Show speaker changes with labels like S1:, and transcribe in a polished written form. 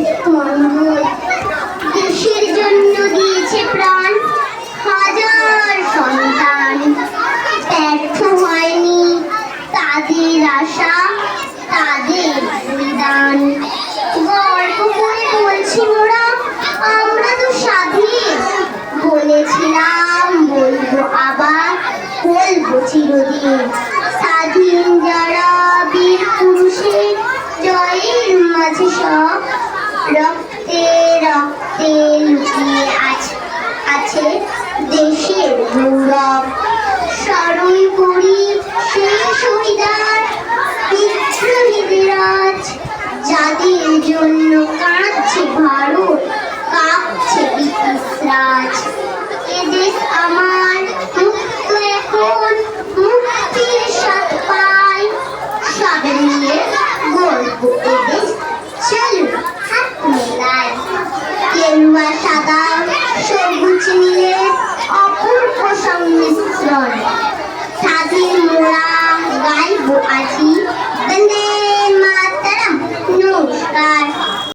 S1: মঙ্গল। দেশের জন্য দিয়েছে প্রাণ হাজার সন্তান, ব্যর্থ হয়নি তাদের আশা, তাদের বলিদান। গর্ব করে বলছি মোরা, আমরা তো স্বাধীন। বলেছিলাম, বলবো আবার, বলবো চিরদিন। স্বাধীন যারা বীর পুরুষের জয়ের মাঝে সব রক্তে রক্তে লুকিয়ে আছে দেশের গৌরব। স্মরণ করি সেই শহীদার বিদ্রোহীদের আজ, যাদের জন্য